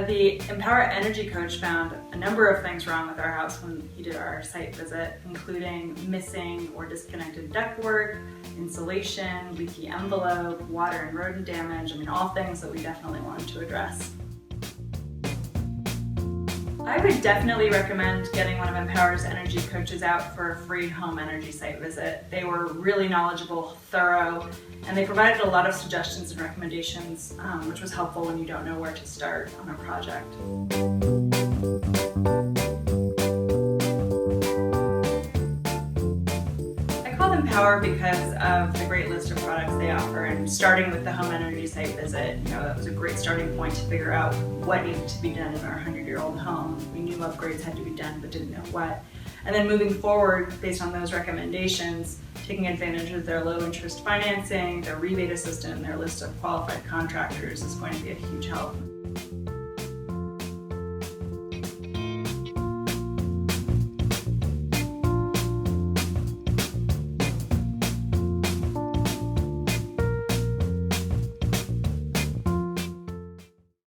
The Empower Energy Coach found a number of things wrong with our house when he did our site visit, including missing or disconnected ductwork, insulation, leaky envelope, water and rodent damage. All things that we definitely wanted to address. I would definitely recommend getting one of Empower's energy coaches out for a free home energy site visit. They were really knowledgeable, thorough, and they provided a lot of suggestions and recommendations, which was helpful when you don't know where to start on a project. I called Empower because of the great list of products they offer, and starting with the home energy site visit, that was a great starting point to figure out what needed to be done in our 100-year-old home. We knew upgrades had to be done, but didn't know what. And then moving forward, based on those recommendations, taking advantage of their low interest financing, their rebate assistant, and their list of qualified contractors is going to be a huge help.